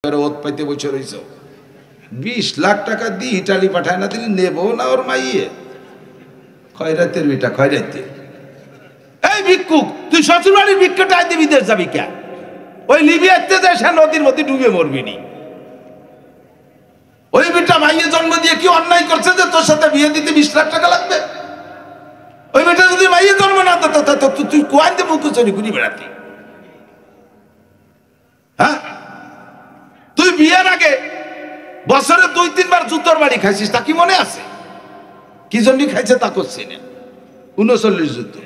করে ওত পাইতে বসে রয়েছ। 20 লাখ টাকা দিয়ে ইটালি পাঠায় না দিলে নেবো না ওর মাইয়ে। খয়রাতের বিটা খয়রাতের। এই ভিক্ষুক, তুই শ্বশুরবাড়ির ভিক্ষুটা আইতে বিদেশ যাবি কেন? ওই লিবিয়াতে যে সে নদীর মধ্যে ডুবে মরবি নি। ওই বিটা মাইয়ে জন্ম দিয়ে কি অন্যায় করছে যে তোর সাথে বিয়ে দিতে 20 লাখ টাকা লাগবে? ওই বিটা যদি মাইয়ে জন্ম না দিত তুই কোয়াইতে মুখ চুরি ঘুরি বেড়াতি। হ্যাঁ, তুই বিয়ের আগে বছরে 2-3 বার জুতোর বাড়ি খাইছিস, তা কি মনে আছে? কি জন্য খাইছে তা করছি না। 39 জুতো।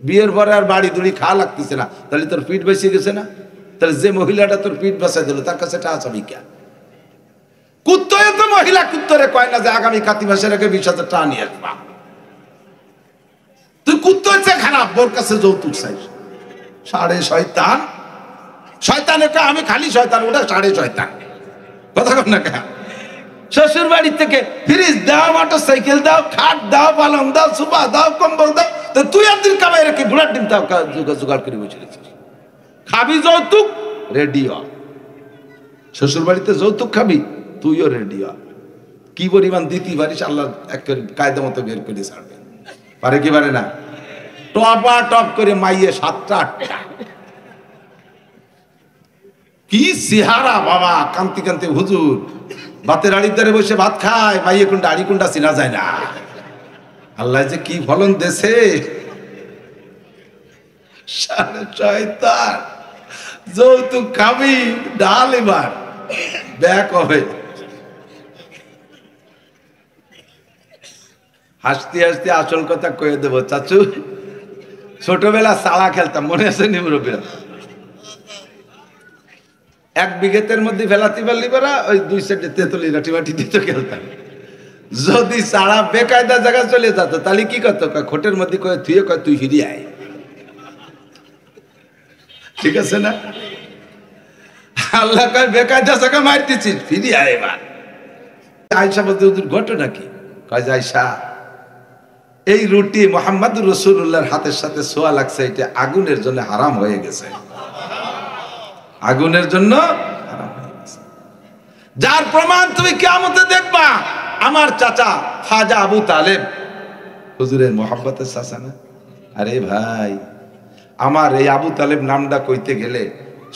বিয়ের পরে আর বাড়ি দুড়ি খাওয়া লাগতেছে না, তাহলে তোর পিঠ বেঁচে গেছে না? তাহলে যে মহিলাটা তোর পিঠ বাঁচাই দিল তার কাছে টাকা চাবি কে? কুত্তরে তো মহিলা কুত্তরে কয় না যে আগামী কাতি মাসের আগে 20,000 টাকা নিয়ে আসবা। তুই কুত্তর চেয়ে খারাপ, বোর কাছে যৌতুক চাইছ। সাড়ে শয়তান। শয়তানের কা আমি খালি শয়তান, ওটা সাড়ে শয়তান। কথা কর না কেন? শ্বশুর বাড়ি থেকে ফ্রিজ দাও, মোটর সাইকেল দাও, খাট দাও, পালং দাও, সুপা দাও, কম্বল দাও, তো তুই একদিন কামাই রেখে ঘোড়ার ডিম তাও জোগাড় করে বসে রেছিস। খাবি যৌতুক, রেডি হ। শ্বশুর বাড়িতে যৌতুক খাবি, তুইও রেডি হ। কি পরিমাণ দিতে পারিস আল্লাহ এক কায়দা মতো বের করে ছাড়বে। পারে কি পারে না? টপা টপ করে মাইয়ে 7টা 8টা। কি চেহারা বাবা, কান্তি কান্তি হুজুর ভাতের আড়ির ধারে বসে ভাত খায়, মাইয়ে কোনটা আড়ি কোনটা চেনা যায় না। আল্লাহ যে কি ফলন দেছে। শয়তান, যৌতুক খাবি, ডাল এবার ব্যাক হবে। হাসতে হাসতে আসল কথা কয়ে দেবো। চাচু, ছোটবেলা সাড়া খেলতাম, মনে আছে নিমরবিরা? 1 বিঘেতের মধ্যে ফেলাতে পারলি পারা, ওই 2 সাইডে তেঁতুলি লাঠি বাটি দিতে খেলতাম। যদি সাড়া বেকায়দা জায়গা চলে যেত তাহলে কি করত? খোটের মধ্যে কয়ে থুয়ে কয় তুই ফিরে আয়। ঠিক আছে না? আল্লাহ কয় বেকায়দা জায়গা মারতেছিস, ফিরে আয় এবার। আয়েশা বলতে হুজুর ঘটনা কি? কয় যে আয়েশা, এই রুটি মুহাম্মদুর রাসূলুল্লাহর হাতের সাথে ছোঁয়া লাগছে, এটা আগুনের জন্য হারাম হয়ে গেছে। আগুনের জন্য হারাম হয়ে গেছে। যার প্রমাণ তুমি কিয়ামতে দেখবা। আমার চাচা খাজা আবু তালেব, হুজুরের মোহাব্বতের চাচা না? আরে ভাই, আমার এই আবু তালেব নামটা কইতে গেলে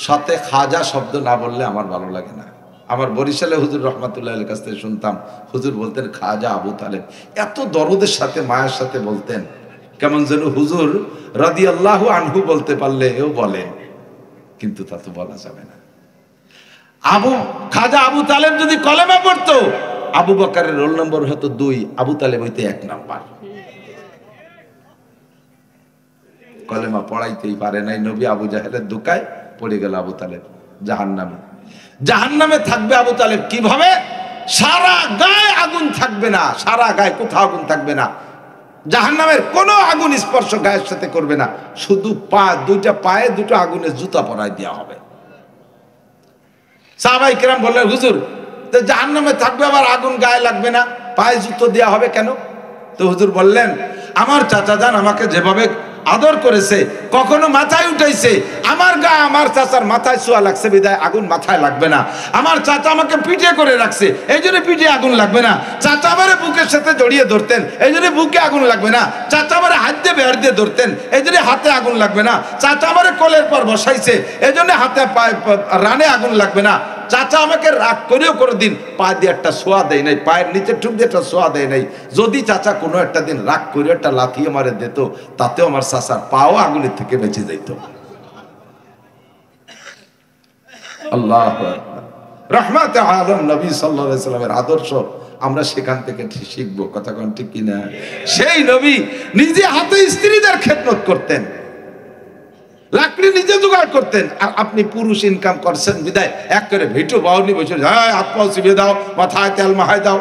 সাথে খাজা শব্দ না বললে আমার ভালো লাগে না। আমার বরিশালে হুজুর রহমাতুল্লাহ আলাইহির কাছ থেকে শুনতাম, হুজুর বলতেন খাজা আবু তালেব। এত দরদের সাথে মায়ের সাথে বলতেন, কেমন যেন হুজুর রাদিয়াল্লাহু আনহু বলতে পারলে এও বলেন, কিন্তু তা তো বলা যাবে না। খাজা আবু তালেব যদি কলেমা পড়তো, আবু বকরের রোল নম্বর হতো 2, আবু তালেব হইতে 1 নাম্বার। কলেমা পড়াইতেই পারে নাই নবী, আবু জাহেলের ধোঁকায় পড়ে গেল আবু তালেব জাহান্নামে। জাহান্নামে থাকবে আবু তালেব কিভাবে? সারা গায়ে আগুন থাকবে না, সারা গায়ে কোথাও আগুন থাকবে না। জাহান্নামের কোনো আগুন স্পর্শ গায়ের সাথে করবে না, শুধু দুইটা পায়ে 2টো আগুনের জুতা পরাই দেওয়া হবে। সাহাবায়ে কেরাম বললেন, হুজুর জাহান্নামে থাকবে আবার আগুন গায়ে লাগবে না, পায়ে জুতো দেওয়া হবে কেন? তো হুজুর বললেন, আমার চাচা জান আমাকে যেভাবে আদর করেছে, কখনো মাথায় উঠাইছে, আমার গায়ে আমার চাচার মাথায় ছোঁয়া লাগছে বিদায় আগুন মাথায় লাগবে না। আমার চাচা আমাকে পিঠে করে রাখছে, এই জন্য পিঠে আগুন লাগবে না। চাচা আমারে বুকের সাথে জড়িয়ে ধরতেন, এই জন্য বুকে আগুন লাগবে না। চাচা আমারে হাত দিয়ে বের দিয়ে ধরতেন, এই জন্য হাতে আগুন লাগবে না। চাচা আমারে কোলের পর বসাইছে, এই জন্য হাতে পায়ে রানে আগুন লাগবে না। চাচা আমাকে রাগ করেও কোনোদিন পা দিয়ে একটা ছোঁয়া দেয় নাই, পায়ের নিচে ঠুক দিয়ে একটা ছোঁয়া দেয় নাই। যদি চাচা কোনো একটা দিন রাগ করে একটা লাথি আমারে দিত, তাতেও আমার চাচার পাও আগুনের থেকে বেঁচে যাইত। আল্লাহু আকবার। রাহমাতে আলম নবী সাল্লাল্লাহু আলাইহি সাল্লামের আদর্শ আমরা সেখান থেকে শিখবো। কথা কোন ঠিক কিনা? সেই নবী নিজে হাতে স্ত্রীদের খেদমত করতেন, লাকড়ি নিজে জোগাড় করতেন। আর আপনি পুরুষ ইনকাম করছেন বিদায় এক করে ভিটু বাউনি বসে হাত পাও চিবিয়ে দাও, মাথায় তেল মাহায় দাও।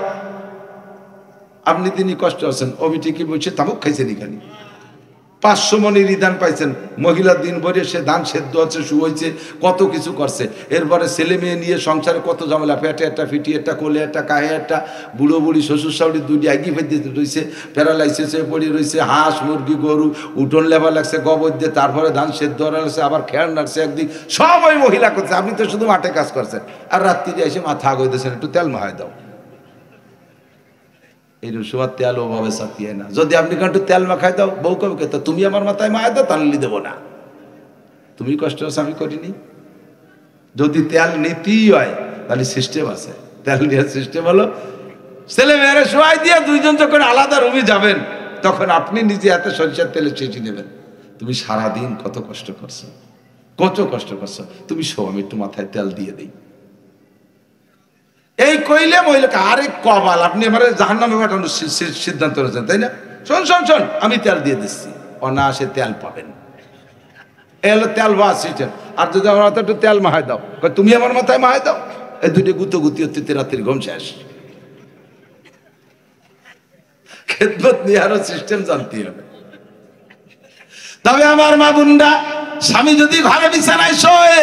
আপনি তিনি কষ্ট আছেন, অবি ঠিকই বলছে তামুক খাইছেন এখানে। 500 মণের ধান পাইছেন, মহিলা দিন ভরে সে ধান সেদ্ধ আছে, শুয়েছে, কত কিছু করছে। এরপরে ছেলে মেয়ে নিয়ে সংসারে কত ঝামেলা, পেটে একটা, ফিটি একটা, কোলে একটা, কাহে একটা, বুড়ো বুড়ি শ্বশুর শাশুড়ি দুটি আগি ফেলতে রয়েছে, প্যারালাইসিসে পড়ে রয়েছে, হাঁস মুরগি গরু উঠোন লেবা লাগছে, গোবর দিয়ে, তারপরে ধান সেদ্ধ লাগছে, আবার খেয়াল নাড়ছে একদিক, সব ওই মহিলা করছে। আপনি তো শুধু মাঠে কাজ করছেন, আর রাত্রিরে এসে মাথা আগাইতেছেন, একটু তেল মাহায় দাও। এই সময় তেল ওভাবে সাথিয়ে না। যদি আপনি একটু তেল মাখাই দাও, বউ কবে তো তুমি আমার মাথায় মায় দাও, তাহলে দেবো না। তুমি কষ্ট হচ্ছে, আমি করিনি। যদি তেল নীতি হয় তাহলে সিস্টেম আছে, তেল নেওয়ার সিস্টেম হলো ছেলে মেয়েরা শোয়াই দিয়ে দুইজন যখন আলাদা রুমে যাবেন, তখন আপনি নিজে এত সরিষার তেলে চেঁচে নেবেন। তুমি সারাদিন কত কষ্ট করছো, কত কষ্ট করছো, তুমি শো, আমি একটু মাথায় তেল দিয়ে দিই। এই কইলে মহিলাকে আরে কবাল, আপনি আমার জাহান্নামে পাঠানোর সিদ্ধান্ত নিয়েছেন, তাই না? শোন শোন শোন, আমি তেল দিয়ে দিচ্ছি, অনায়াসে তেল পাবেন। এলো তেল বা সিস্টেম। আর যদি আমার মাথায় একটু তেল মাহাই দাও, তুমি আমার মাথায় মাহাই দাও, এই দুটো গুতি হতে রাত্রির ঘুম শেষ। খেদমত নিয়ে আরো সিস্টেম জানতে হবে। তবে আমার মা বোনরা, স্বামী যদি ঘরে বিছানায় শোয়ে,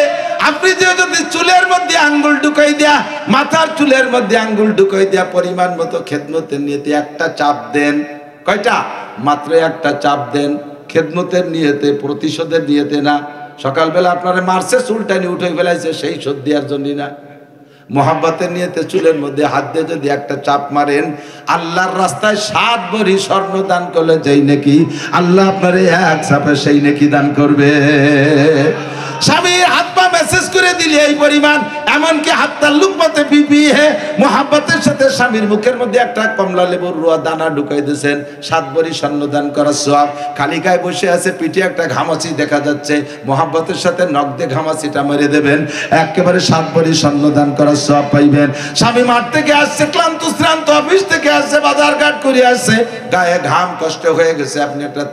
আপনি যদি চুলের মধ্যে আঙ্গুল ঢুকাই দেয়া, মাথার চুলের মধ্যে আঙ্গুল ঢুকাই দেয়া, পরিমাণ মতো খেদমতের নিয়তে একটা চাপ দেন। কয়টা? মাত্র একটা চাপ দেন। খেদমতের নিয়তে, প্রতিশোধের নিয়তে না। সকালবেলা আপনারা মারছে, চুলটা নিয়ে উঠে ফেলাইছে, সেই শোধ দেওয়ার জন্যই না। মোহাব্বতের নিয়তে চুলের মধ্যে হাত দিয়ে যদি একটা চাপ মারেন, আল্লাহর রাস্তায় 7 ভরি স্বর্ণ দান করলে যেই নাকি আল্লাহ আপনারে এক চাপে সেই নাকি দান করবে। স্বামীর হাত পা মেসেজ করে দিলে এই পরিমাণ, এমনকি হাতটা লুকমাতে বিবি হে মোহাব্বতের সাথে স্বামীর মুখের মধ্যে একটা কমলা লেবুর রুয়া দানা ঢুকাই দিয়েছেন, 7 ভরি স্বর্ণ দান করার সওয়াব। খালি গায়ে বসে আছে, পিঠে একটা ঘামাচি দেখা যাচ্ছে, মোহাব্বতের সাথে নখ দিয়ে ঘামাচিটা মেরে দেবেন, একেবারে 7 ভরি স্বর্ণ দান করার সওয়াব পাইবেন। স্বামী মাঠ থেকে আসছে, ক্লান্ত শ্রান্ত, অফিস থেকে আসছে, বাজার ঘাট করে আসছে, গায়ে ঘাম কষ্ট হয়ে গেছে, আপনি একটা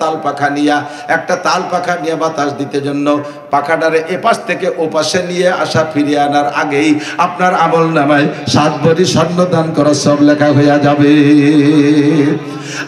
তাল পাখা নিয়ে বাতাস দিতে জন্য পাখাটারে এপাশ থেকে ওপাশে নিয়ে আসা, ফিরিয়ে আনার আগেই আপনার আমল নামায় 7 ভরি স্বর্ণ দান করা সব লেখা হইয়া যাবে।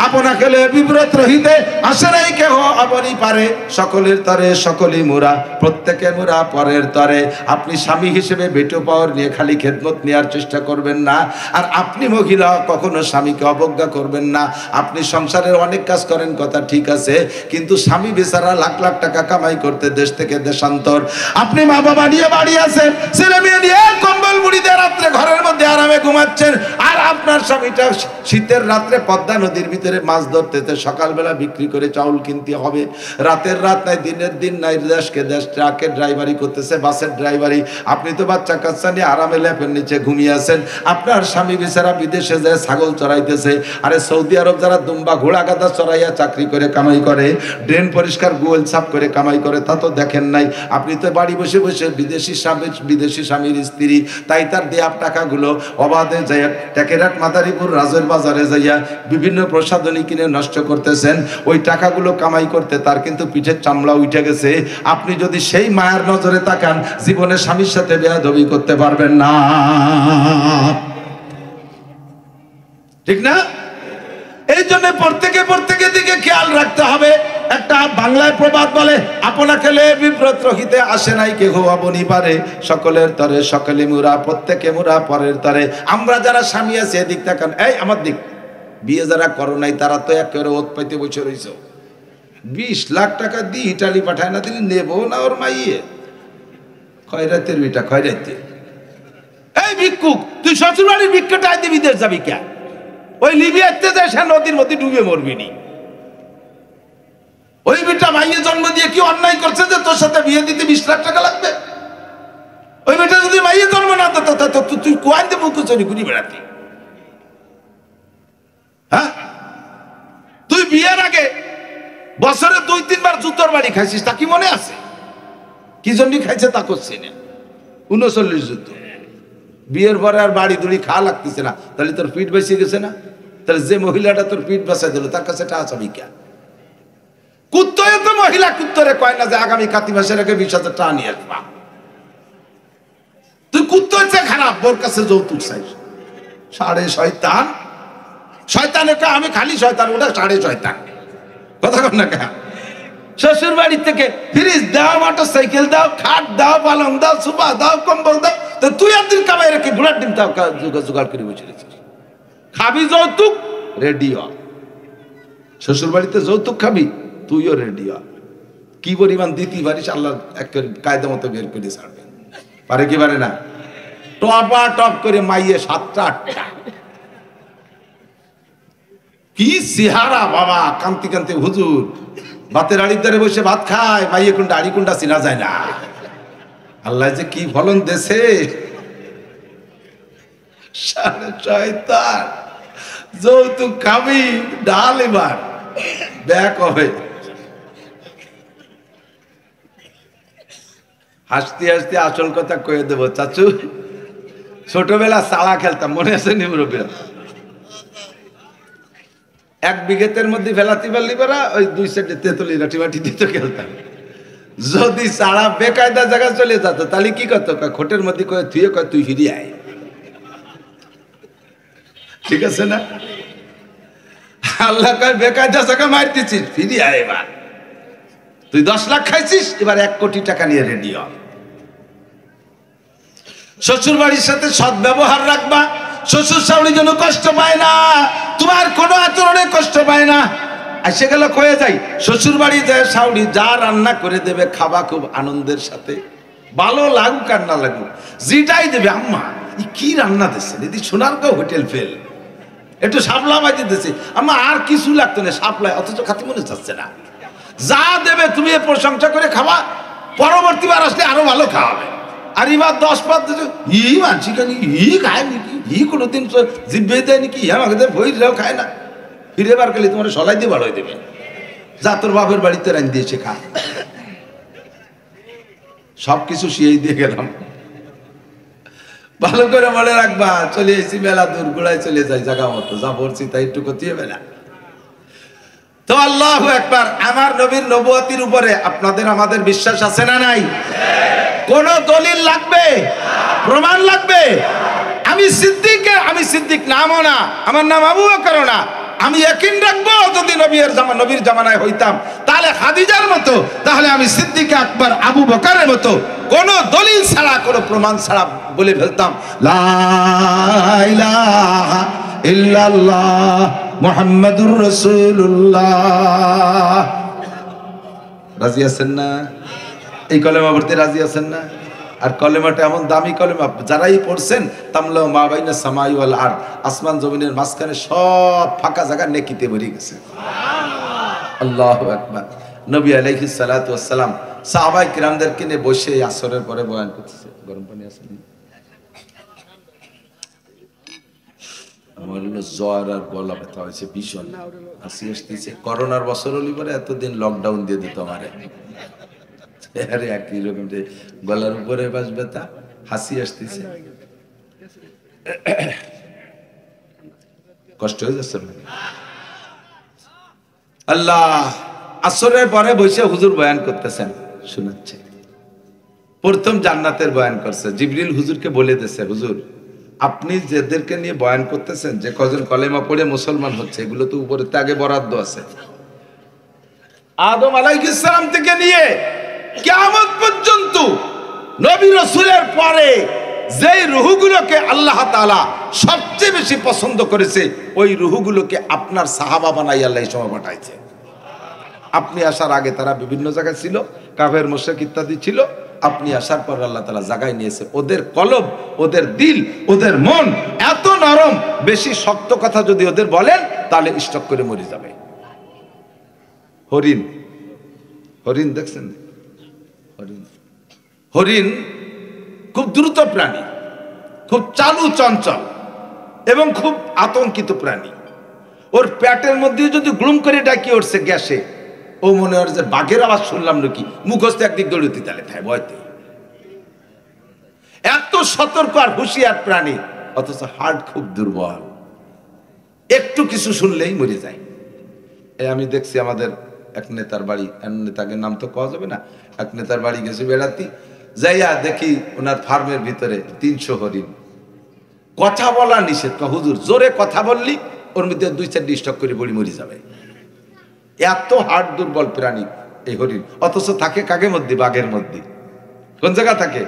আপনাকে বিব্রত রহিতে আসে নাই কেহ আপনি পারে, সকলের তরে সকলেই মোরা, প্রত্যেকে মোরা পরের তরে। আপনি স্বামী হিসেবে বেটো পাওয়ার নিয়ে খালি খেদমত নেওয়ার চেষ্টা করবেন না। আর আপনি মহিলা কখনো স্বামীকে অবজ্ঞা করবেন না। আপনি সংসারের অনেক কাজ করেন, কথা ঠিক আছে, কিন্তু স্বামী বেচারা লাখ লাখ টাকা কামাই করতে দেশ থেকে দেশান্তর। আপনি মা বাবা নিয়ে বাড়ি আছেন, ছেলে মেয়ে নিয়ে কম্বল মুড়ি দিয়ে রাত্রে ঘরের মধ্যে আরামে ঘুমাচ্ছেন, আর আপনার স্বামীটা শীতের রাত্রে পদ্মা নদীর ভিতরে মাছ ধরতে, সকালবেলা বিক্রি করে চাউল কিনতে হবে, রাতের রাত নাই, দিনের দিন নাই, দেশকে দেশ, ট্রাকের ড্রাইভারি করতেছে, বাসের ড্রাইভারি। আপনি তো বাচ্চা কাচ্চা নিয়ে আরামে ল্যাপের নিচে ঘুমিয়ে আছেন। আপনার স্বামী বেচারা বিদেশে যায় ছাগল চড়াইতেছে, আরে সৌদি আরব যারা দুম্বা ঘোড়া গাদা চড়াইয়া চাকরি করে কামাই করে, ড্রেন পরিষ্কার গোল সাফ করে কামাই করে, তা তো দেখেন নাই। আপনি তো বাড়ি বসে বসে বিদেশি স্বামীর স্ত্রী, তাই তার দেয়া টাকাগুলো অবাধে যাইয়া টেকেরাট মাদারীপুর রাজের বাজারে যাইয়া বিভিন্ন প্রসাধনী কিনে নষ্ট করতেছেন। ওই টাকাগুলো কামাই করতে তার কিন্তু পিঠের চামড়া উঠে গেছে। আপনি যদি সেই মায়ের নজরে তাকান, জীবনে স্বামীর সাথে বেয়াদবি করতে পারবেন না, ঠিক না? এই জন্য প্রত্যেকে দিকে খেয়াল রাখতে হবে। একটা বাংলায় প্রবাদ বলে, আপনাকে বিব্রত রহিতে আসে নাই কেহ আপনি পারে, সকলের তরে সকলে মুরা, প্রত্যেকে মুরা পরের তরে। আমরা যারা স্বামী আছি এদিক তাকান, এই আমার দিক, বিয়ে যারা করো নাই তারা তো একেবারে ওত পাইতে বসে রয়েছে। 20 লাখ টাকা দিয়ে ইটালি পাঠায় না দিলে নেবো না ওর মাইয়ে, খয়রাতের বিটা খয়রাতে। এই ভিক্ষুক, তুই শ্বশুর বাড়ির ভিক্ষাটা আইতে বিদেশ যাবি কে? ওই লিবিয়াতে যায়, সে নদীর মধ্যে ডুবে মরবি নি। ওই বেটা মাইয়ে জন্ম দিয়ে কি অন্যায় করছে যে তোর সাথে বিয়ে দিতে 20 লাখ টাকা লাগবে? ওই বেটা যদি মাইয়ে জন্ম না দিত, তুই কোয়াইতে মুখ চুরি ঘুরি বেড়াতি। হ্যাঁ, তুই বিয়ের আগে বছরে 2-3 বার জুতোর বাড়ি খাইছিস, তা কি মনে আছে? কি জন্য খাইছে তা করছি না, 39 জুতো। বিয়ের পরে আর বাড়ি দুড়ি খাওয়া লাগতেছে না, তাহলে তোর পিঠ বেঁচে গেছে না? তাহলে যে মহিলাটা তোর পিঠ বাঁচাই দিল তার কাছে টাকা চাবি কে? কুত্তরে তো মহিলা কুত্তরে কয় না যে আগামী কাতি মাসের আগে 20,000 টাকা নিয়ে আসবা। তুই কুত্তর চেয়ে খারাপ, বোর কাছে যৌতুক চাইছ। সাড়ে শয়তান, শয়তানের আমি খালি শয়তান, ওটা সাড়ে শয়তান। কথা কর না কে? শ্বশুর বাড়ি থেকে ফ্রিজ দাও, মোটর সাইকেল দাও, খাট দাও, পালং দাও, সোফা দাও, কম্বল দাও, তো তুই একদিন কামাই রেখে ঘোড়ার ডিম দাও জোগাড় করে বসে রেছিস। খাবি যৌতুক, রেডি হ। শ্বশুর বাড়িতে যৌতুক খাবি, তুইও রেডি হ। কি পরিমাণ দিতে পারিস আল্লাহ এক কায়দা মতো বের করে ছাড়বে। পারে কি পারে না? টপা টপ করে মাইয়ে 7টা 8টা, কি চেহারা বাবা, কান্তি কান্তি হুজুর ভাতের আড়ির ধারে বসে ভাত খায়, মাইয়ে কোনটা আড়ি কোনটা চেনা যায় না। আল্লাহ যে কি ফলন দেশে, শয়তান যৌতুক খাবি, ডাল এবার ব্যাক হবে। হাসতে হাসতে আসল কথা কয়ে দেবো চাচু, ছোটবেলা চালা খেলতাম, মনে আছে নি মুরব্বীরা? 1 বিঘেতের মধ্যে ফেলাতি পারলি পারা, ওই 2 সাইডে তেঁতুলি লাঠি মাটি দিত খেলতাম। যদি চারা বেকায়দা জায়গা চলে যেত তাহলে কি করতো, খোটের মধ্যে কয়ে তুই কয় তুই ফিরিয়ে আয়, ঠিক আছে না? আল্লাহ কয় বেকায়দা জায়গা মার দিচ্ছিস, ফিরিয়ে আয়, এবার তুই 10 লাখ খাইছিস, এবার 1 কোটি টাকা নিয়ে রেডি হ। শ্বশুর বাড়ির সাথে সৎ ব্যবহার রাখবা, শ্বশুর শাশুড়ি যেন কষ্ট পায় না, তোমার কোনো আচরণে কষ্ট পায় না। এসে গেল কয়ে যাই, শ্বশুর বাড়ি যায় শাশুড়ি যা রান্না করে দেবে খাবা খুব আনন্দের সাথে, ভালো লাগুক আর না লাগুক, যেটাই দেবে, আম্মা কি রান্না দিচ্ছে দিদি, সোনারগাঁও হোটেল ফেল, একটু শাপলা বাজি দিচ্ছে আম্মা, আর কিছু লাগতো না শাপলায়, অথচ খাতে মনে চাচ্ছে না। যা দেবে তুমি এ প্রশংসা করে খাবা, পরবর্তীবার আসলে আরো ভালো খাওয়াবে। আর এবার 10 পাত ই মানছি কেন, ই খায় নাকি, ই কোনোদিন জিভে দেয় নাকি, আমাকে বইরাও খায় না, ফিরে বার করলে তোমার সলাই দিয়ে ভালো দেবে, যা তোর বাপের বাড়িতে রান দিয়েছে খা। সবকিছু শিয়েই দিয়ে গেলাম, ভালো করে মনে রাখবা। চলে এসেছি মেলা দূর, গোড়ায় চলে যাই জায়গা মতো, যা বলছি তাই একটু করতে হবে না। তো আল্লাহু আকবার, আমার নবীর নবুয়তির উপরে আপনাদের আমাদের বিশ্বাস আছে না নাই? কোন দলিল লাগবে, প্রমাণ লাগবে? আমি সিদ্দিক নামও না, আমার নাম আবু বকর না, আমি ইয়াকিন রাখবো যদি নবীর জামানায় হইতাম তাহলে খাদিজার মতো, তাহলে আমি সিদ্দিক আকবর আবু বকরের মতো কোন দলিল ছাড়া, কোন প্রমাণ ছাড়া বলে ফেলতাম লা ইলাহা ইল্লাল্লাহ মুহাম্মাদুর রাসূলুল্লাহ। রাজি আছেন না? এই কলেমা পড়তে রাজি আছেন না? আর কলেমাটা এমন দামি কলেমা, যারাই পড়ছেন তামলা মা বাইনা সামাই ওয়াল আরদ, আসমান জমিনের মাঝখানে সব ফাঁকা জায়গা নেকিতে ভরে গেছে। আল্লাহু আকবার। নবী আলাইহিস সালাতু ওয়াস সালাম সাহাবায়ে কিরামদেরকে নিয়ে বসে আসরের পরে বয়ান করতেছে। গরম পানি আছে? আমার হলো জ্বর আর গলা ব্যথা হয়েছে ভীষণ, হাসি আসতেছে। করোনার বছর হলি পরে এতদিন লকডাউন দিয়ে দিত আমারে, আরে একই রকম যে গলার উপরে বাস ব্যথা, হাসি আসতেছে, কষ্ট হয়ে যাচ্ছে। আল্লাহ আসরের পরে বসে হুজুর বয়ান করতেছেন, শোনাচ্ছে। প্রথম জান্নাতের বয়ান করছে, জিবরিল হুজুরকে বলে দিয়েছে, হুজুর আপনি যাদেরকে নিয়ে বয়ান করতেছেন, যে কজন কলেমা পড়ে মুসলমান হচ্ছে, এগুলো তো উপরে আগে বরাদ্দ আছে। আদম আলাইহিস সালাম থেকে নিয়ে কিয়ামত পর্যন্ত নবী রাসূলের পরে যেই রূহগুলোকে আল্লাহ তাআলা সবচেয়ে বেশি পছন্দ করেছে, ওই রূহগুলোকে আপনার সাহাবা বানাই আল্লাহ এই সময় পাঠাইছে। আপনি আসার আগে তারা বিভিন্ন জায়গায় ছিল, কাফের মুশরিক ইত্যাদি ছিল। আপনি আসার পর আল্লাহ তাআলা জায়গায় নিয়েছে। ওদের কলব, ওদের দিল, ওদের মন এত নরম, বেশি শক্ত কথা যদি ওদের বলেন তাহলে স্টক করে মরে যাবে। হরিণ, হরিণ দেখছেন? হরিণ খুব দ্রুত প্রাণী, খুব চালু চঞ্চল এবং খুব আতঙ্কিত প্রাণী। ওর পেটের মধ্যে যদি গ্লুম করে ডাকি উঠছে গ্যাসে, ও মনে হয় যে বাঘের আওয়াজ শুনলাম নাকি, মুখস্থ একদিক দৌড়তে তালে খায় ভয়তে। এত সতর্ক আর হুঁশিয়ার প্রাণী, অথচ হার্ট খুব দুর্বল, একটু কিছু শুনলেই মরে যায়। আমি দেখছি আমাদের এক নেতার বাড়ি, নেতাকে নাম তো কওয়া যাবে না, এক নেতার বাড়ি গেছে বেড়াতে, যাইয়া দেখি ওনার ফার্মের ভিতরে 300 হরিণ। কথা বলা নিষেধ, হুজুর জোরে কথা বললি ওর মধ্যে 2-4 স্টক করে বড়ি মরে যাবে। এত হার্ট দুর্বল প্রাণী, এই হরিণ, অথচ থাকে কাকের মধ্যে? বাঘের মধ্যে। কোন জায়গা থাকে?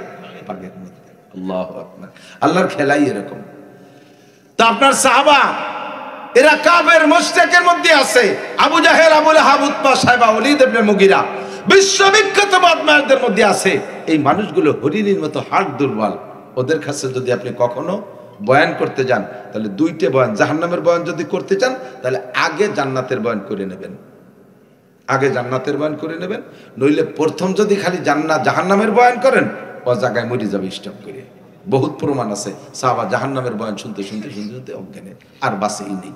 বাঘের মধ্যে। আল্লাহু আকবার। আল্লাহর খেলাই এরকম। তো আপনার সাহাবা এরা কাফের মুশরিকের মধ্যে আছে। আবু জাহেল, আবু লাহাব, উতবা, সাইবা, ওয়ালিদ ইবনে মুগিরা বিশ্ববিখ্যাত বদমাশদের মধ্যে আছে। এই মানুষগুলো হরিণীর মতো হাড় দুর্বল। ওদের কাছে যদি আপনি কখনো বয়ান করতে যান, তাহলে দুইটা বয়ান, জাহান্নামের বয়ান যদি করতে চান তাহলে আগে জান্নাতের বয়ান করে নেবেন, আগে জান্নাতের বয়ান করে নেবেন। নইলে প্রথম যদি খালি জান্নাত জাহান্নামের বয়ান করেন, ও জায়গায় মরে যাবে স্টপ করে। বহুত প্রমাণ আছে, সাহাবা জাহান্নামের বয়ান শুনতে শুনতে শুনতে শুনতে অজ্ঞানে আর বাসেই নেই।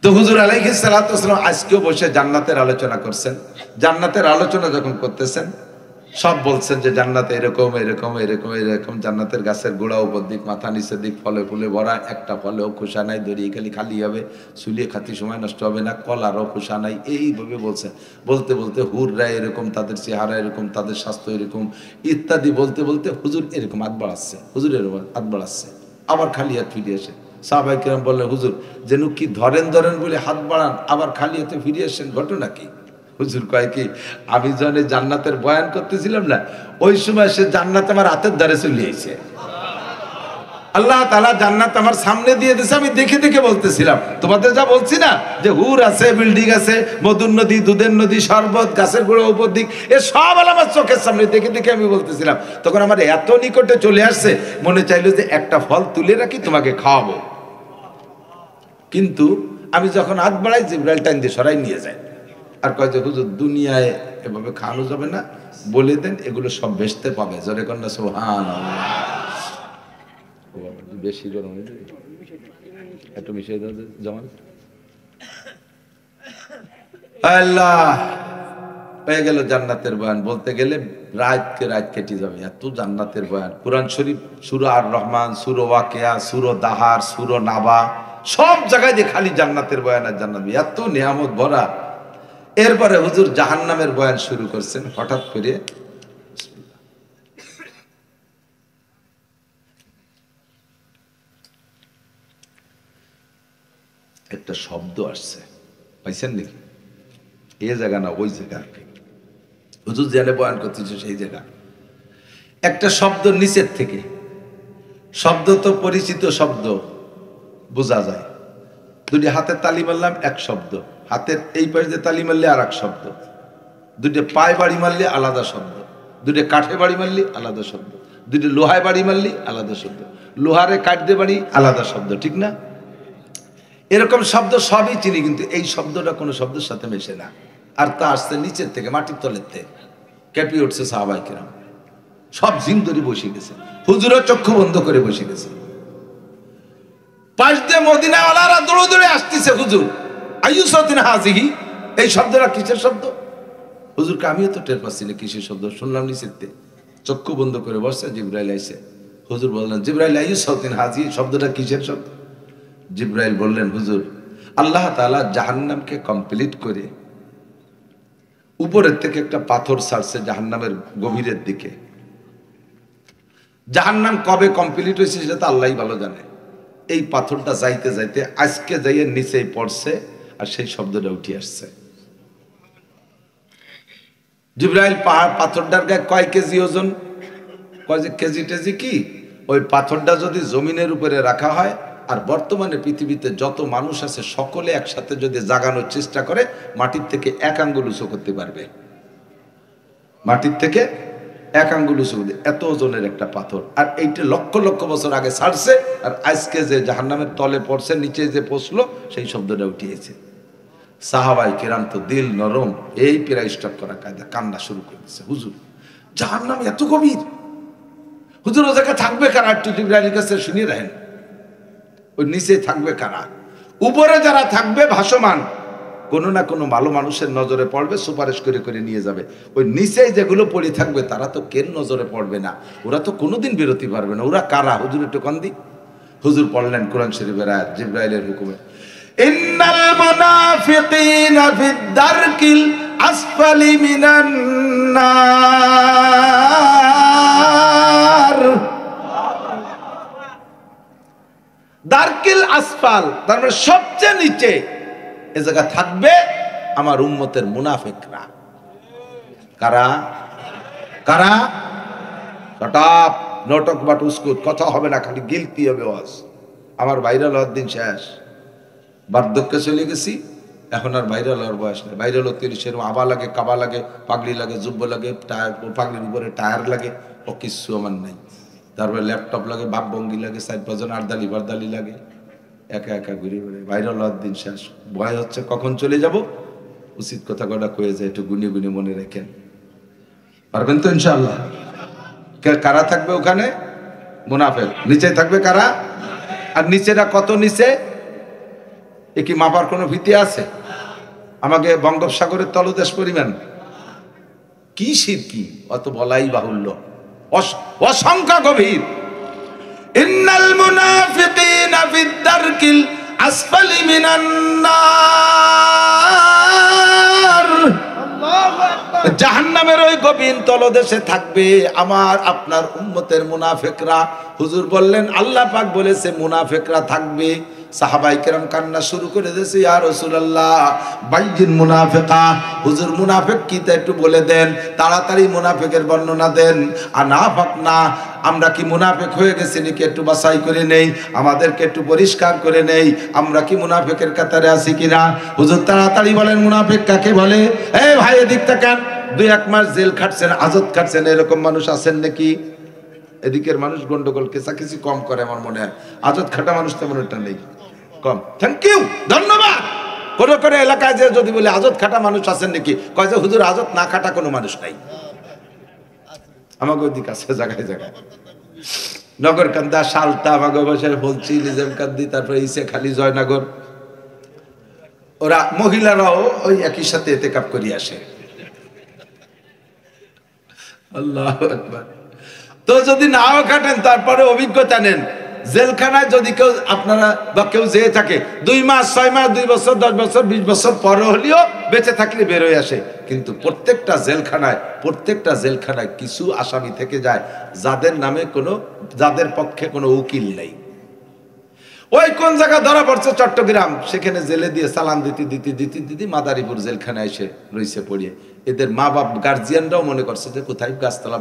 তো হুজুর আলাইহিস সালাতু ওয়াস সালাম আজকেও বসে জান্নাতের আলোচনা করছেন। জান্নাতের আলোচনা যখন করতেছেন, সব বলছেন যে জান্নাতে এরকম এরকম এরকম এরকম, জান্নাতের গাছের গোড়া উপর দিক, মাথা নিচের দিক ফলে ফুলে ভরা, একটা ফলেও খোসা নাই, দড়ি খালি হবে, চুলিয়ে খাতি সময় নষ্ট হবে না, কলারও খোসা নাই, এইভাবে বলছেন। বলতে বলতে হুররা এরকম, তাদের চেহারা এরকম, তাদের স্বাস্থ্য এরকম ইত্যাদি বলতে বলতে হুজুর এরকম হাত বাড়াচ্ছে, হুজুর এরকম হাত বাড়াচ্ছে, আবার খালি হাত ফিরে আসে। সাহাবায়ে কেরাম বললেন, হুজুর যেন কি ধরেন ধরেন বলে হাত বাড়ান, আবার খালি হাতে ফিরে আসেন, ঘটনা কি? হুজুর কয় কি, আমি যখন জান্নাতের বয়ান করতেছিলাম না, ওই সময় সে জান্নাত আমার হাতের দ্বারে চলে এসেছে। আল্লাহ তাআলা জান্নাত আমার সামনে দিয়ে দিয়েছে, আমি দেখে দেখে বলতেছিলাম। তোমাদের যা বলছি না যে হুর আছে, বিল্ডিং আছে, মধুর নদী, দুধের নদী, শরবত, গাছের গোড়া উপর দিক, এ সব আমার চোখের সামনে দেখে দেখে আমি বলতেছিলাম। তখন আমার এত নিকটে চলে আসছে, মনে চাইলো যে একটা ফল তুলে রাখি, তোমাকে খাওয়াবো। কিন্তু আমি যখন হাত বাড়াই, জিবরাইল টাইম দিয়ে সরাই নিয়ে যায় আর কয় যে হুজুর দুনিয়ায় এভাবে খাওয়ানো যাবে না, বলে দেন এগুলো সব বেচতে পাবে। জোরে কন্যা সুবহানাল্লাহ। বেশি গরম একটু মিশিয়ে দাও জামাল। আল্লাহ, হয়ে গেল জান্নাতের বয়ান। বলতে গেলে রাতকে রাত কেটে যাবে, এত জান্নাতের বয়ান। কুরআন শরীফ সূরা আর রহমান, সূরা ওয়াকিয়া, সূরা দাহার, সূরা নাবা, সব জায়গায় যে খালি জান্নাতের বয়ান আর জান্নাত, এত নিয়ামত ভরা। এরপরে হুজুর জাহান্নামের বয়ান শুরু করছেন। হঠাৎ করে একটা শব্দ আসছে, পাইছেন নাকি? এই জায়গা না ওই জায়গা, হুজুর যেখানে বয়ান করতেছে সেই জায়গা। একটা শব্দ নিচের থেকে, শব্দ তো পরিচিত শব্দ, বোঝা যায়। দুটি হাতের তালি মারলাম, এক শব্দ। হাতের এই পাশে তালি মারলে আর এক শব্দ। দুটো পায়ে বাড়ি মারলে আলাদা শব্দ, দুটো কাঠে বাড়ি মারলে আলাদা শব্দ, দুটো লোহায় বাড়ি মারলে আলাদা শব্দ, লোহারে কাঠ দিয়ে বাড়ি আলাদা শব্দ, ঠিক না? এরকম শব্দ সবই চিনি, কিন্তু এই শব্দটা কোনো শব্দের সাথে মেশে না। আর তা আসছে নিচের থেকে, মাটির তলের থেকে। কেঁপিয়ে উঠছে সাহাবায়ে কেরাম, সব জিন ধরে বসে গেছে। হুজুরও চক্ষু বন্ধ করে বসে গেছে। পাশ দিয়ে মদিনাওয়ালারা দৌড়ে দৌড়ে আসতেছে, হুজুর আইয়ুসাতিন হাযিহি, এই শব্দটা কিসের শব্দ? হুজুরকে আমিও তো টের পাচ্ছি না কিসের শব্দ, শুনলাম নিচের থেকে। চক্ষু বন্ধ করে বসছে, জিবরাইল আইছে। হুজুর বললেন, জিবরাইল আইয়ুসাতিন হাযিহি, শব্দটা কিসের শব্দ? জিবরাইল বললেন, হুজুর আল্লাহ তাআলা জাহান্নামকে কমপ্লিট করে উপরের থেকে একটা পাথর ছাড়ছে জাহান্নামের গভীরের দিকে। জাহান্নাম কবে কমপ্লিট হয়েছে সেটা তো আল্লাহই ভালো জানে। এই পাথরটা যাইতে যাইতে আজকে যাইয়ে নিচেই পড়ছে, আর সেই শব্দটা উঠে আসছে। জিবরাইল পাথরটার গায়ে কয় কেজি ওজন? কয় যে কেজি টেজি কি, ওই পাথরটা যদি জমিনের উপরে রাখা হয়, আর বর্তমানে পৃথিবীতে যত মানুষ আছে সকলে একসাথে যদি জাগানোর চেষ্টা করে, মাটির থেকে এক আঙ্গুল উঁচু করতে পারবে। মাটির থেকে এক আঙ্গুল উঁচু, এত ওজনের একটা পাথর। আর এইটা লক্ষ লক্ষ বছর আগে ছাড়ছে, আর আজকে যে জাহান্নামের তলে পড়ছে, নিচে যে পৌঁছলো, সেই শব্দটা উঠিয়েছে। সাহাবায়ে কেরাম তো দিল নরম, এই প্রায় স্টপ করা কায়দা কান্না শুরু করে দিচ্ছে। হুজুর জাহান্নাম এত গভীর, হুজুর ও জায়গায় থাকবে কারা? একটু জিবরাইলের কাছে শুনিয়ে রাখেন, ওই নিচে থাকবে কারা? উপরে যারা থাকবে ভাসমান, কোনো না কোনো ভালো মানুষের নজরে পড়বে, সুপারিশ করে করে নিয়ে যাবে। ওই নিচে যেগুলো পড়ে থাকবে তারা তো কেন নজরে পড়বে না, ওরা তো কোনোদিন বেরোতে পারবে না। ওরা কারা? হুজুর একটু কান দিক। হুজুর পড়লেন কোরআন শরীফের আয়াত, জিবরাইলের হুকুমে, ইন্নাল মুনাফিকিনা ফিদ দারকিল আসফালি মিনান নার। দারকিল আসফাল, তার মানে সবচেয়ে নিচে এ জায়গা থাকবে আমার উম্মতের মুনাফিকরা। কারা কারা? হঠাৎ নটক বাট উস্কুট, কথা হবে না, খালি গিলতি হবে ওয়াজ। আমার ভাইরাল হওয়ার দিন শেষ, বার্ধক্যে চলে গেছি, এখন আর ভাইরাল হওয়ার বয়স নেই। ভাইরাল হতে সেরকম আবা লাগে, কাবা লাগে, পাগড়ি লাগে, জুব্ব লাগে, টায়ার, পাগড়ির উপরে টায়ার লাগে, ও কিচ্ছু আমার নাই। তারপরে ল্যাপটপ লাগে, বাপ ভঙ্গি লাগে, 4-5 জন আর্দালি বারদালি লাগে, একা একা ঘুরে ঘুরে। ভাইরাল হওয়ার দিন শেষ, ভয় হচ্ছে কখন চলে যাব। উচিত কথা কটা কয়ে যায়, একটু গুনে গুনে মনে রাখেন, পারবেন তো ইনশাআল্লাহ? কারা থাকবে ওখানে? মুনাফিক। নিচে থাকবে কারা? আর নিচেটা কত নিচে, এ কি মাপার কোনো ভীতি আছে? আমাকে বঙ্গোপসাগরের তলদেশ পরিমাণ কি শিরকি, অত বলাই বাহুল্য, অসংখ্য গভীর। ইন্নাল মুনাফিকিনা ফিদ-দারকিল আসফালি মিনান নার, জাহান্নামের ওই গভীর তলদেশে থাকবে আমার আপনার উম্মতের মুনাফিকরা। হুজুর বললেন আল্লাহ পাক বলেছে মুনাফিকরা থাকবে। সাহাবায়ে কেরাম কান্না শুরু করে দিয়েছে, ইয়া রাসূলুল্লাহ বাইয়িন মুনাফিকা, হুজুর মুনাফিক কি তা একটু বলে দেন, তাড়াতাড়ি মুনাফিকের বর্ণনা দেন। আনাফাকনা, আমরা কি মুনাফিক হয়ে গেছি নাকি, একটু বাছাই করে নেই, আমাদেরকে একটু পরিষ্কার করে নেই, আমরা কি মুনাফিকের কাতারে আছি কিনা। হুজুর তাড়াতাড়ি বলেন মুনাফিক কাকে বলে। এই ভাই এদিক তাকান, 2-1 মাস জেল খাটছেন, আজত খাটছেন, এরকম মানুষ আছেন নাকি? এদিকের মানুষ গন্ডগোল কেসাকিসি কম করে আমার মনে হয়, আজত খাটা মানুষ তেমন একটা নেই, কম। থ্যাংক ইউ, ধন্যবাদ। কোনো কোনো এলাকায় যে যদি বলে আজত খাটা মানুষ আছেন নাকি, কয় যে হুজুর আজত না খাটা কোনো মানুষ নাই। আমাকে ওইদিক আছে জায়গায় জায়গায়, নগরকান্দা, সালতা, আমাকে বসে বলছি, নিজামকান্দি, তারপরে ইসে খালি, জয়নগর, ওরা মহিলারাও ওই একই সাথে এতেকাপ করি আসে। আল্লাহু আকবার। তো যদি নাও কাটেন তারপরে অভিজ্ঞতা নেন, জেলখানায় যদি কেউ আপনারা বা কেউ যেয়ে থাকে 2 মাস 6 মাস 2 বছর 10 বছর 20 বছর পরে হলেও বেঁচে থাকলে বেরোয় আসে, কিন্তু প্রত্যেকটা জেলখানায় কিছু আসামি থেকে যায় যাদের নামে যাদের পক্ষে কোনো উকিল নেই। ওই কোন জায়গা ধরা পড়ছে চট্টগ্রাম, সেখানে জেলে দিয়ে চালান দিতে মাদারীপুর জেলখানায় এসে রইছে পড়িয়ে। এদের মা বাপ গার্জিয়ানরাও মনে করছে যে কোথায় গাছতলা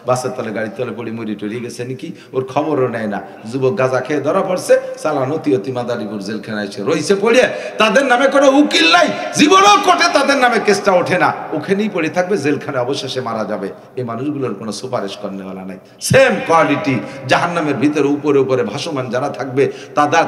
বাসের তলে গাড়ির তলে পড়ে মরি টরি গেছে নাকি, ওর খবরও নেয় না। যুবক গাঁজা খেয়ে ধরা পড়ছে, চালান অতি মাদারীপুর জেলখানায় এসে রইছে পড়িয়ে, তাদের নামে কোনো উকিল নাই, জীবনও কোর্টে তাদের নামে কেসটা ওঠে না, ওখানেই পড়ে থাকবে, জেলখানায় অবশেষে মারা যাবে। এই মানুষগুলোর কোনো সুপারিশ করেওয়ালা নাই। সেম কোয়ালিটি জাহান্নামের ভিতরে উপরে ভাসমান যারা থাকবে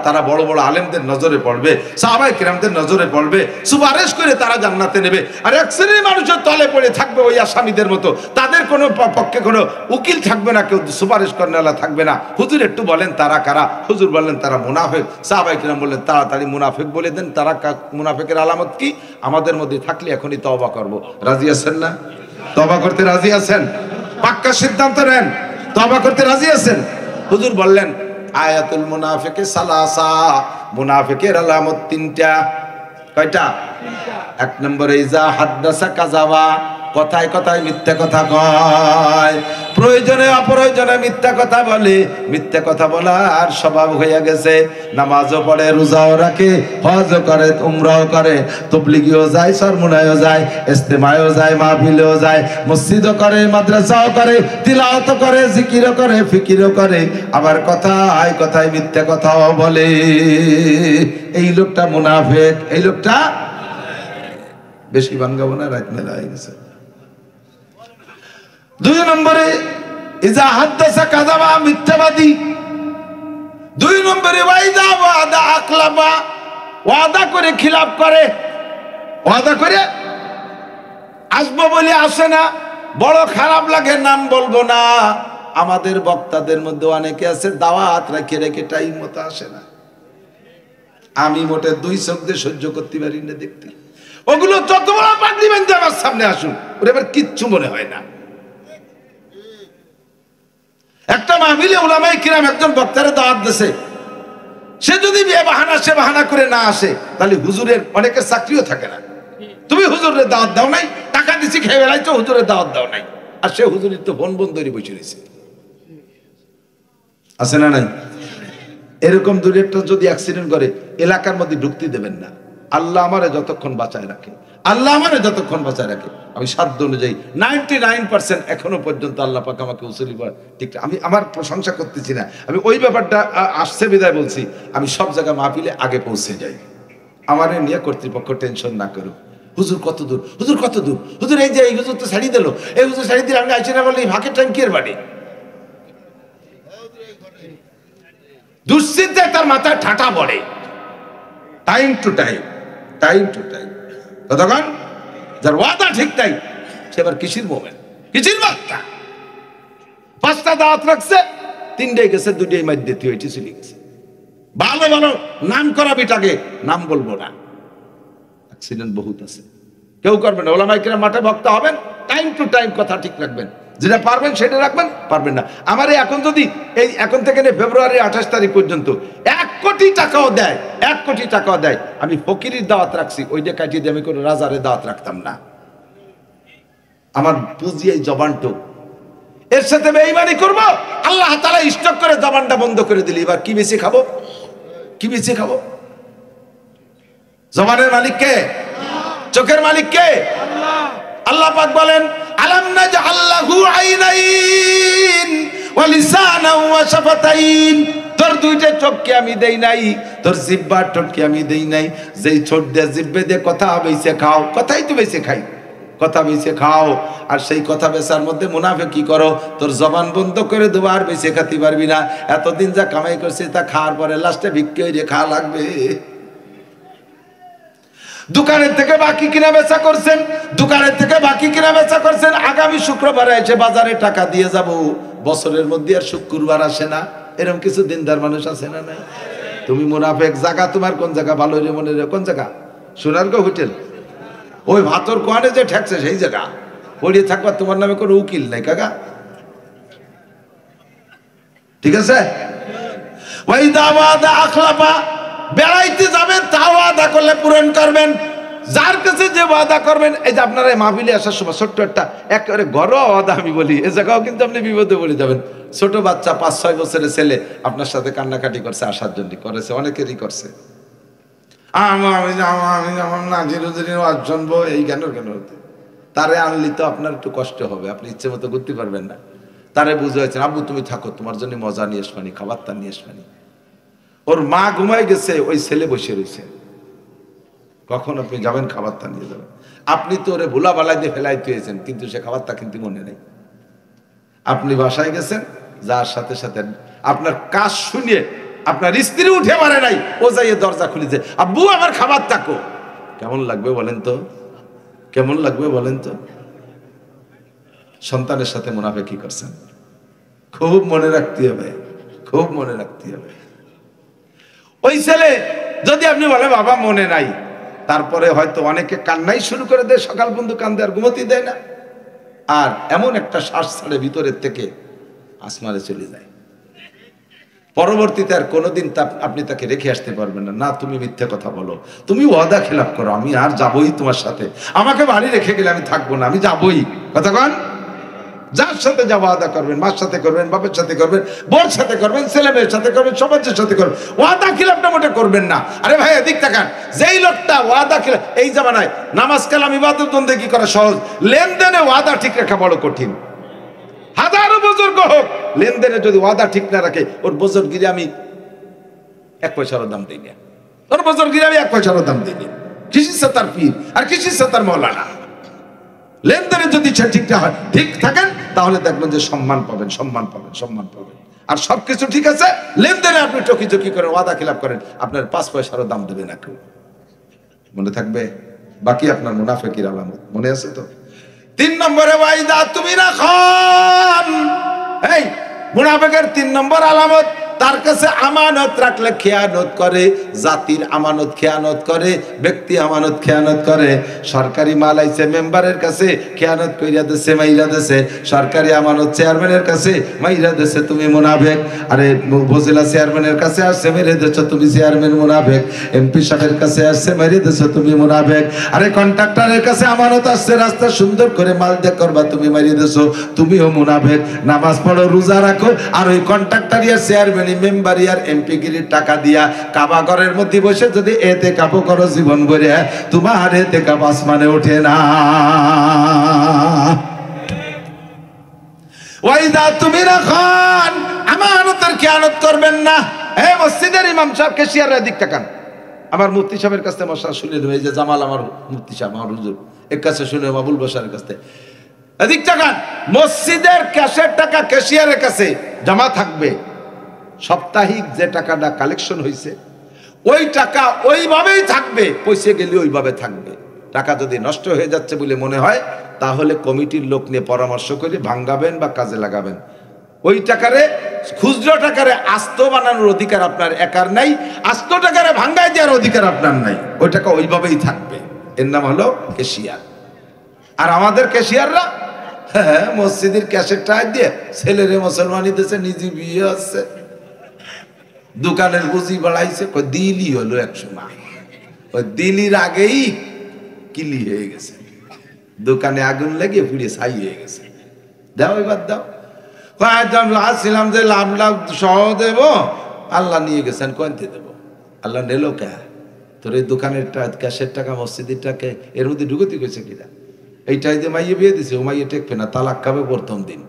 তারা বড় বড় আলেমদের নজরে পড়বে, সাহাবায়ে কিরামদের নজরে পড়বে, সুপারিশ করে তারা জান্নাতে নেবে। আর এক শ্রেণীর মানুষের তলে পড়ে থাকবে ওই আসামিদের মতো, তাদের কোনো পক্ষে কোনো উকিল থাকবে না, কেউ সুপারিশ করেওয়ালা থাকবে না। হুজুর একটু বলেন তারা কারা? হুজুর বললেন তারা মুনাফিক। সাহাবায়ে কিরাম বললেন তাড়াতাড়ি মুনাফিক বলে দেন, তারা মুনাফিকের আলামত কি? আমাদের মধ্যে থাকলে এখনই তওবা করব। রাজি আছেন না? তওবা করতে রাজি আছেন? পাক্কা সিদ্ধান্ত নেন, তওবা করতে রাজি আছেন? হুজুর বললেন আয়াতুল মুনাফিকে সালাসা, মুনাফিকের আলামত 3টা। কয়টা? 1 নম্বরে ইজা হাদ্দাসা কাযাবা, কথায় কথায় মিথ্যা কথা কয়, প্রয়োজনে অপ্রয়োজনে মিথ্যা কথা বলে, মিথ্যা কথা বলার স্বভাব হয়ে গেছে। নামাজও পড়ে, রোজাও রাখে, হজও করে, উমরাও করে, তাবলীগেও যায়, সরমুনায়ও যায়, ইজতেমায়ও যায়, মাহফিলেও যায়, মসজিদও করে, মাদ্রাসাও করে, তিলাওয়াত করে, জিকিরও করে, ফিকিরও করে, আবার কথায় কথায় মিথ্যা কথাও বলে। এই লোকটা মুনাফিক। এই লোকটা বেশি ভাঙ্গাবো না, রাত মেলা হয়ে গেছে। 2 নম্বরে ইজা হাদ্দাসা কাযাবা, মিথ্যাবাদী। 2 নম্বরে ওয়াইদা ওয়াদা আকলাবা, ওয়াদা করে খিলাফ করে, ওয়াদা করে আসবো বলে আসে না। বড় খারাপ লাগে, নাম বলবো না। আমাদের বক্তাদের মধ্যে অনেকে আছে দাওয়াত রেখে টাইম মতো আসে না। আমি মোটে 2 চোখ দিয়ে সহ্য করতে পারি না দেখতে। ওগুলো যত বড় পাগড়ি বাঁধে আমার সামনে আসুন, ওর এবার কিচ্ছু মনে হয় না। একটা মাহফিলে উলামায়ে কিরাম একজন বক্তারে দাওয়াত দিয়েছে, সে যদি সে বাহানা করে না আসে, তাহলে হুজুরের অনেকের চাকরিও থাকে না। তুমি হুজুরের দাওয়াত দাও নাই, টাকা দিছি খেয়ে বেড়াইছো, হুজুরের দাওয়াত দাও নাই, আর সে হুজুরের তো ফোন ধরে বসে রয়েছে। আছে না নাই? এরকম 2-1টা যদি অ্যাক্সিডেন্ট করে এলাকার মধ্যে ঢুকতে দেবেন না। আল্লাহ আমারে যতক্ষণ বাঁচায় রাখে, আল্লাহ আমারে যতক্ষণ বাঁচায় রাখে, আমি সাধ্য অনুযায়ী 99% এখনো পর্যন্ত আল্লাহ পাক আমাকে উসুলি করে। ঠিক আমি আমার প্রশংসা করতেছি না, আমি ওই ব্যাপারটা আসছে বিদায় বলছি। আমি সব জায়গায় মাহফিলে আগে পৌঁছে যাই, আমারে নিয়ে কর্তৃপক্ষ টেনশন না করুক। হুজুর কত দূর, হুজুর কত দূর, হুজুর এই যে এই হুজুর তো ছাড়িয়ে দিল, এই হুজুর ছাড়িয়ে দিলে আমি আইসি না বললে ভাগের ট্যাঙ্কির বাড়ি। দুশ্চিন্তায় তার মাথায় ঠাটা পড়ে। Time to time, time to time. কতক্ষণ যার ওয়াদা ঠিক নাই সে আবার কিসির মোমেন, কিসির বার্তা। 5টা দাওয়াত রাখছে, 3টাই গেছে, 2টাই মার দিতে হয়েছে, চলে গেছে। ভালো ভালো নাম করা বিটাকে নাম বলবো না, অ্যাক্সিডেন্ট বহুত আছে। কেউ করবেন না, ওলামায়ে কেরাম মাঠে বক্তা হবেন, টাইম টু টাইম কথা ঠিক রাখবেন, যেটা পারবেন সেটা রাখবেন, পারবেন না। আমার এখন যদি এই এখন থেকে ফেব্রুয়ারি 28 তারিখ পর্যন্ত 1 কোটি টাকাও দেয়, 1 কোটি টাকাও দেয়, আমি ফকিরের দাওয়াত রাখছি, ওইটা কাটিয়ে দিয়ে আমি কোনো রাজারের দাওয়াত রাখতাম না। আমার পুঁজি এই জবানটুক, এর সাথে বেঈমানি করবো, আল্লাহ তাআলা স্টক করে জবানটা বন্ধ করে দিলি, এবার কি বেশি খাবো, কি বেশি খাবো? জবানের মালিক কে? চোখের মালিক কে? আল্লাহ পাক বলেন আলাম নাজআল লাহু আইনাইন ওয়া লিসানান ওয়া শাফাতাইন। তোর 2টা চোখ কি আমি দেই নাই? তোর জিহ্বার ঠোঁট কি আমি দেই নাই? যেই ঠোঁট দিয়ে জিহ্বে দিয়ে কথা বেঁচে খাও, কথাই তো বেঁচে খাই, কথা বেঁচে খাও। আর সেই কথা বেচার মধ্যে মুনাফিকি করো, তোর জবান বন্ধ করে দেবো, আর বেঁচে খাতে পারবি না। এতদিন যা কামাই করছিস তা খাওয়ার পরে লাস্টে ভিক্ষে হয়ে খাওয়া লাগবে। দোকানের থেকে বাকি কিনা বেচা করছেন, দোকানের থেকে বাকি কিনা বেচা করছেন, আগামী শুক্রবারে এসে বাজারে টাকা দিয়ে যাব। বছরের মধ্যে আর শুক্রবার আসে না, এরকম কিছু দিনদার মানুষ আছে না? নাই? তুমি মুনাফেক। জায়গা তোমার কোন জায়গা? ভালো রে মনে রে, কোন জায়গা? সোনারগাঁও হোটেল, ওই ভাতর কোয়ানে যে ঠেকছে সেই জায়গা পড়িয়ে থাকবা, তোমার নামে কোনো উকিল নাই কাকা, ঠিক আছে? ওই দাওয়াদা আখলাফা, বেড়াইতে যাবেন তা ওয়াদা করলে পূরণ করবেন। যার কাছে যে ওয়াদা করবেন, এই যে আপনারা মাহফিলে আসার সময় ছোট্ট একটা একেবারে ঘরোয়া ওয়াদা আমি বলি, এ জায়গাও কিন্তু আপনি বিপদে পড়ে যাবেন। ছোট বাচ্চা 5-6 বছরের ছেলে আপনার সাথে কান্নাকাটি করছে, আসার জন্য করেছে, অনেকেরই করছে। এই কেন তারে আনলি তো আপনার একটু কষ্ট হবে, আপনি ইচ্ছে মতো ঘুরতে পারবেন না। তারে বুঝাইছেন আব্বু তুমি থাকো, তোমার জন্য মজা নিয়ে আসবানি, খাবারটা নিয়ে আসবানি। ওর মা ঘুমাই গেছে, ওই ছেলে বসে রয়েছে, কখন আপনি যাবেন খাবারটা নিয়ে যাবেন। আপনি তো ওরে ভোলা বালাই দিয়ে ফেলাই দিয়েছেন, কিন্তু সে খাবারটা কিন্তু মনে নেই। আপনি বাসায় গেছেন, যার সাথে সাথে আপনার কাজ শুনিয়ে আপনার স্ত্রী উঠে মারে নাই, ও যাইয়ে দরজা খুলেছে, আব্বু আমার খাবার তাকো। কেমন লাগবে বলেন তো? কেমন লাগবে বলেন তো? সন্তানের সাথে মুনাফিকি করছেন, খুব মনে রাখতে হবে, খুব মনে রাখতে হবে। ওই ছেলে যদি আপনি বলে বাবা মনে নাই, তারপরে হয়তো অনেকে কান্নাই শুরু করে দেয়, সকাল বন্ধু কান্দে আর ঘুমোতেই দেয় না, আর এমন একটা শ্বাস ছাড়ে ভিতরের থেকে আসমানে চলে যায়। পরবর্তীতে আর কোনোদিন আপনি তাকে রেখে আসতে পারবেন না। না তুমি মিথ্যে কথা বলো, তুমি ওয়াদা খেলাপ করো, আমি আর যাবই তোমার সাথে, আমাকে বাড়ি রেখে গেলে আমি থাকবো না, আমি যাবই। কথা কন, যার সাথে যা ওয়াদা করবেন, মার সাথে করবেন, বাপের সাথে করবেন, বোর সাথে করবেন, ছেলে মেয়ের সাথে করবেন, সমাজের সাথে করবেন, ওয়াদা খিলাফটা মোটে করবেন না। আরে ভাই এদিক তাকান, যেই লোকটা ওয়াদা খিলাফ, এই জামানায় নামাজ কালাম ইবাদত বন্দেগী করা সহজ, লেনদেনে ওয়াদা ঠিক রাখা বড় কঠিন। হাজারো বুজুর্গ হোক, লেনদেনে যদি ওয়াদা ঠিক না রাখে, ওর বুজুর্গিরে আমি 1 পয়সারও দাম দিই না, ওর বুজুর্গিরে আমি 1 পয়সারও দাম দিই না। কিসির সাথে তার পীর আর কিসির সাথে তার মৌলানা। লেনদেনে যদি ঠিকঠাক হয়, ঠিক থাকেন, তাহলে দেখবেন যে সম্মান পাবেন, সম্মান পাবেন, সম্মান পাবেন। আর সবকিছু ঠিক আছে, লেনদেনে আপনি চকি চকি করেন, ওয়াদা খিলাফ করেন, আপনার 5 পয়সারও দাম দেবে না কেউ। মনে থাকবে? বাকি আপনার মুনাফিকের আলামত মনে আছে তো? 3 নম্বরে ওয়াইদা তুমি না খান, এই মুনাফিকের 3 নম্বর আলামত, তার কাছে আমানত রাখলে খেয়ানত করে, জাতির আমানত খেয়ানত করে, ব্যক্তি আমানত খেয়ানত করে। সরকারি মাল আইছে মেম্বারের কাছে, খেয়ানত কইরা দেছে, মাইরা দেছে। সরকারি আমানত চেয়ারম্যানের কাছে, মাইরা দেছে, তুমি মুনাফিক। আরে উপজেলা চেয়ারম্যানের কাছে আসছে, মেরে দেছো, তুমি চেয়ারম্যান মুনাফিক। এমপি সাহেবের কাছে আসছে, মেরে দেছো, তুমি মুনাফিক। আরে কন্ট্রাক্টরের কাছে আমানত আসছে, রাস্তা সুন্দর করে মাল দেখ করবা, তুমি মারিয়ে দেছো, তুমিও মুনাফিক। নামাজ পড়ো, রোজা রাখো, আর ওই কন্ট্রাক্টর আর চেয়ারম্যান চেয়ারম্যানি মেম্বারি আর এমপি গিরির টাকা দিয়া কাবা ঘরের মধ্যে বসে যদি এতে কাপো করো জীবন ভরে, তোমার এতে কাপ আসমানে ওঠে না। ওয়াইদা তুমি রাখান, আমানতের খেয়ানত করবেন না। এই মসজিদের ইমাম সাহেব কেশিয়ার দিক তাকান। আমার মুফতি সাহেবের কাছে মশলা শুনে নেবে, যে জামাল আমার মুফতি সাহেব আমার হুজুর এর কাছে শুনে আবুল বশারের কাছে এদিক তাকান। মসজিদের ক্যাশের টাকা ক্যাশিয়ারের কাছে জমা থাকবে, সাপ্তাহিক যে টাকাটা কালেকশন হয়েছে ওই টাকা ওইভাবেই থাকবে, পয়সা গেলে ওইভাবে থাকবে। টাকা যদি নষ্ট হয়ে যাচ্ছে বলে মনে হয় তাহলে কমিটির লোক নিয়ে পরামর্শ করে ভাঙ্গাবেন বা কাজে লাগাবেন। ওই টাকারে খুচরো টাকারে আস্ত বানানোর অধিকার আপনার একার নাই, আস্ত টাকারে ভাঙ্গাই দেওয়ার অধিকার আপনার নাই। ওই টাকা ওইভাবেই থাকবে, এর নাম হলো ক্যাশিয়ার। আর আমাদের ক্যাশিয়াররা হ্যাঁ মসজিদের ক্যাশের টাকা দিয়ে ছেলেরে মুসলমানি দেশে নিজে বিয়ে হচ্ছে, দোকানের পুঁজি বাড়াইছে। দিলি হলো একসময়, ওই দিলির আগেই কিলি হয়ে গেছে, দোকানে আগুন লেগে পুড়ে ছাই হয়ে গেছে। দাও এবার দাও। আসছিলাম যে লাভ লাভ সহ দেব, আল্লাহ নিয়ে গেছেন, কইতে দেব। আল্লাহ নিল কে? তোর এই দোকানের ক্যাশের টাকা মসজিদের টাকা এর মধ্যে ঢুকতে গেছে কিনা? এইটাই যে মাইয়ে বিয়ে দিছে, ও মাইয়ে টেকবে না, তালাক খাবে প্রথম দিন।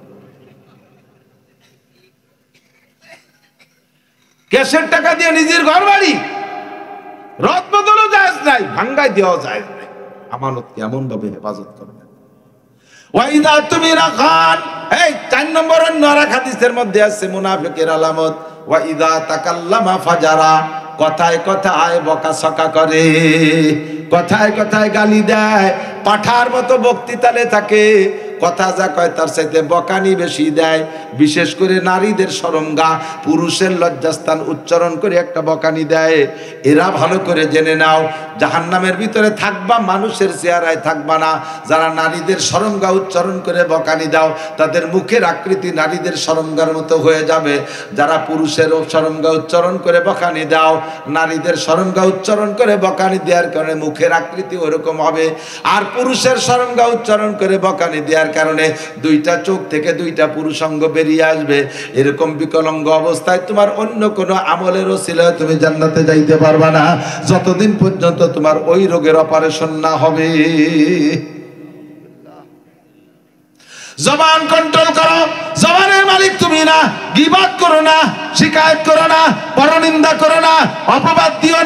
ক্যাশের টাকা দিয়ে নিজের ঘর বাড়ি রদ বদলও জায়েজ নাই, ভাঙ্গাই দেওয়া জায়েজ নাই। আমানতকে এমন ভাবে হেফাজত করবেন। ওয়াইদা তুমি রাখান, এই 4 নম্বরের নরক হাদিসের মধ্যে আছে মুনাফিকের আলামত। ওয়াইদা তাকাল্লামা ফাজারা, কথায় কথায় বকাসকা করে, কথায় কথায় গালি দেয়, পাঠার মতো বক্তৃতালে থাকে, কথা যা কয় তার চাইতে বকানি বেশি দেয়। বিশেষ করে নারীদের শরমগা, পুরুষের লজ্জাস্থান উচ্চারণ করে একটা বকানি দেয়। এরা ভালো করে জেনে নাও, জাহান্নামের ভিতরে থাকবা, মানুষের চেহারায় থাকবা না। যারা নারীদের শরমগা উচ্চারণ করে বকানি দাও, তাদের মুখের আকৃতি নারীদের শরমগার মতো হয়ে যাবে। যারা পুরুষের শরমগা উচ্চারণ করে বকানি দাও, নারীদের শরমগা উচ্চারণ করে বকানি দেওয়ার কারণে মুখের আকৃতি ওরকম হবে। আর পুরুষের শরমগা উচ্চারণ করে বকানি দেওয়ার কারণে 2টা চোখ থেকে 2টা পুরুষাঙ্গ বেরিয়ে আসবে। এরকম বিকলাঙ্গ অবস্থায় তোমার অন্য কোনো আমলের ওসিলায় তুমি জান্নাতে যাইতে পারবা না, যতদিন পর্যন্ত তোমার ওই রোগের অপারেশন না হবে। জবান কন্ট্রোল করো, জবানের মালিক তুমি না। গীবত করো না, শিকায়েত করো না, পরনিন্দা করো না, অপবাদ দিও না।